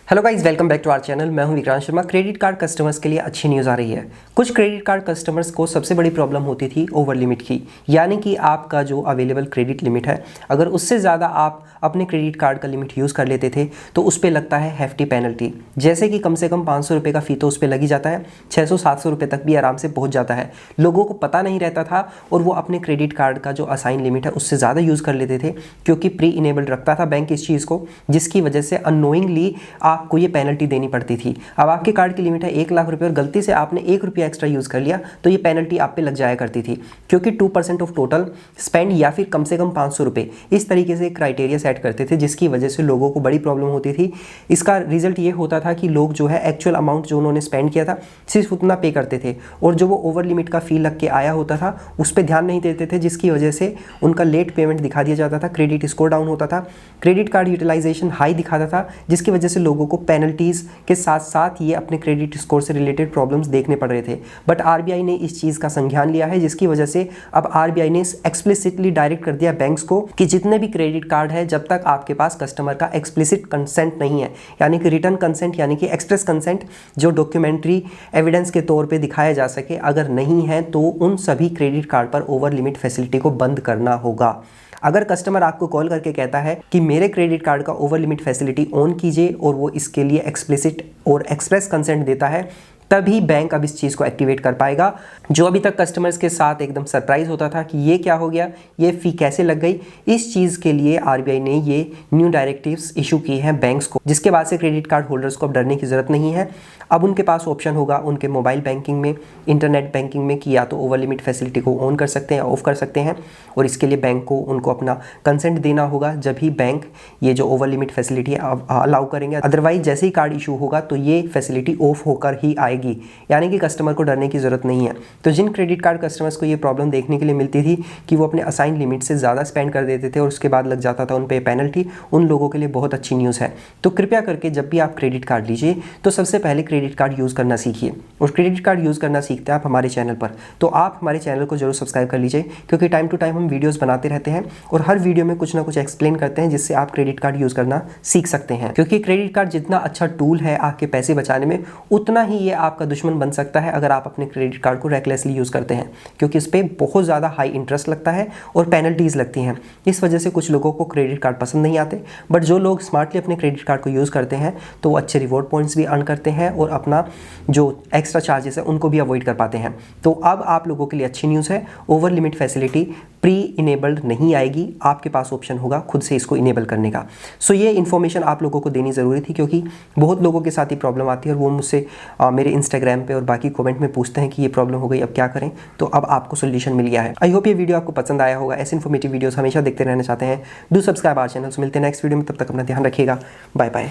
Hello guys, welcome back to our channel. मैं हूं Vikrant Sharma. Credit card customers के लिए अच्छी न्यूज़ आ रही है। कुछ क्रेडिट कार्ड कस्टमर्स को सबसे बड़ी प्रॉब्लम होती थी ओवर लिमिट की, यानी कि आपका जो अवेलेबल क्रेडिट लिमिट है, अगर उससे ज़्यादा आप अपने क्रेडिट कार्ड का लिमिट यूज़ कर लेते थे तो उस पर लगता है हेफ्टी पेनल्टी। जैसे कि कम से कम 500 रुपये का फ़ी तो उस पर लग ही जाता है, 600-700 रुपये तक भी आराम से पहुँच जाता है। लोगों को पता नहीं रहता था और वो अपने क्रेडिट कार्ड का जो असाइन लिमिट है उससे ज़्यादा यूज़ कर लेते थे, क्योंकि प्री इनेबल्ड रखता था बैंक इस चीज़ को, जिसकी वजह से अननोइंगली आपको ये पेनल्टी देनी पड़ती थी। अब आपके कार्ड की लिमिट है 1 लाख रुपए और गलती से आपने 1 रुपया एक्स्ट्रा यूज़ कर लिया तो ये पेनल्टी आप पे लग जाया करती थी, क्योंकि 2% ऑफ टोटल स्पेंड या फिर कम से कम 500 रुपये, इस तरीके से क्राइटेरिया सेट करते थे, जिसकी वजह से लोगों को बड़ी प्रॉब्लम होती थी। इसका रिजल्ट ये होता था कि लोग जो है एक्चुअल अमाउंट जो उन्होंने स्पेंड किया था सिर्फ उतना पे करते थे, और जो वो ओवर लिमिट का फ़ी लग के आया होता था उस पर ध्यान नहीं देते थे, जिसकी वजह से उनका लेट पेमेंट दिखा दिया जाता था, क्रेडिट स्कोर डाउन होता था, क्रेडिट कार्ड यूटिलाइजेशन हाई दिखाता था, जिसकी वजह से लोगों को पेनल्टीज़ के साथ साथ ये अपने क्रेडिट स्कोर से रिलेटेड प्रॉब्लम्स देखने पड़ रहे थे। बट आरबीआई ने इस चीज़ का संज्ञान लिया है, जिसकी वजह से अब आरबीआई ने एक्सप्लिसिटली डायरेक्ट कर दिया बैंक्स को कि जितने भी क्रेडिट कार्ड है, जब तक आपके पास कस्टमर का एक्सप्लिसिट कंसेंट नहीं है, यानी कि रिटर्न कंसेंट यानी कि एक्सप्रेस कंसेंट जो डॉक्यूमेंट्री एविडेंस के तौर पे दिखाया जा सके, अगर नहीं है तो उन सभी क्रेडिट कार्ड पर ओवर लिमिट फैसिलिटी को बंद करना होगा। अगर कस्टमर आपको कॉल करके कहता है कि मेरे क्रेडिट कार्ड का ओवर लिमिट फैसिलिटी ऑन कीजिए और वो इसके लिए एक्सप्लिसिट और एक्सप्रेस कंसेंट देता है, तभी बैंक अब इस चीज़ को एक्टिवेट कर पाएगा। जो अभी तक कस्टमर्स के साथ एकदम सरप्राइज होता था कि ये क्या हो गया, ये फ़ी कैसे लग गई, इस चीज़ के लिए आरबीआई ने ये न्यू डायरेक्टिव्स इशू की हैं बैंक्स को, जिसके बाद से क्रेडिट कार्ड होल्डर्स को अब डरने की ज़रूरत नहीं है। अब उनके पास ऑप्शन होगा उनके मोबाइल बैंकिंग में, इंटरनेट बैंकिंग में, कि या तो ओवर लिमिट फैसिलिटी को ऑन कर सकते हैं या ऑफ कर सकते हैं, और इसके लिए बैंक को उनको अपना कंसेंट देना होगा, जब ही बैंक ये जो ओवर लिमिट फैसिलिटी है अलाउ करेंगे। अदरवाइज जैसे ही कार्ड इशू होगा तो ये फैसिलिटी ऑफ होकर ही आएगी, यानी कि कस्टमर को डरने की ज़रूरत नहीं है। तो जिन क्रेडिट कार्ड कस्टमर्स को ये प्रॉब्लम देखने के लिए मिलती थी कि वो अपने असाइन लिमिट से ज़्यादा स्पेंड कर देते थे और उसके बाद लग जाता था उन पे पेनल्टी, उन लोगों के लिए बहुत अच्छी न्यूज़ है। तो कृपया करके जब भी आप क्रेडिट कार्ड लीजिए तो सबसे पहले क्रेडिट कार्ड यूज़ करना सीखिए, और क्रेडिट कार्ड यूज़ करना सीखते हैं आप हमारे चैनल पर, तो आप हमारे चैनल को जरूर सब्सक्राइब कर लीजिए, क्योंकि टाइम टू टाइम हम वीडियोस बनाते रहते हैं और हर वीडियो में कुछ ना कुछ एक्सप्लेन करते हैं, जिससे आप क्रेडिट कार्ड यूज़ करना सीख सकते हैं। क्योंकि क्रेडिट कार्ड जितना अच्छा टूल है आपके पैसे बचाने में, उतना ही ये आपका दुश्मन बन सकता है अगर आप अपने क्रेडिट कार्ड को रेकलेसली यूज़ करते हैं, क्योंकि इस पर बहुत ज़्यादा हाई इंटरेस्ट लगता है और पेनल्टीज़ लगती हैं। इस वजह से कुछ लोगों को क्रेडिट कार्ड पसंद नहीं आते, बट जो लोग स्मार्टली अपने क्रेडिट कार्ड को यूज़ करते हैं तो वो अच्छे रिवॉर्ड पॉइंट्स भी अर्न करते हैं और अपना जो एक्स्ट्रा चार्जेस है उनको भी अवॉइड कर पाते हैं। तो अब आप लोगों के लिए अच्छी न्यूज़ है, over limit facility pre enabled नहीं आएगी, आपके पास ऑप्शन होगा खुद से इसको इनेबल करने का। सो ये इन्फॉर्मेशन आप लोगों को देनी ज़रूरी थी, क्योंकि बहुत लोगों के साथ ही प्रॉब्लम आती है और वो मुझसे मेरे इंस्टाग्राम पे और बाकी कमेंट में पूछते हैं कि ये प्रॉब्लम हो गई, अब क्या करें। तो अब आपको सोल्यूशन मिल गया है। आई होप ये वीडियो आपको पसंद आया होगा। ऐसे इन्फॉर्मेटिव वीडियोस हमेशा देखते रहना चाहते हैं, डू सब्सक्राइब आवर चैनल। मिलते हैं नेक्स्ट वीडियो में, तब तक अपना ध्यान रखिएगा। Bye bye.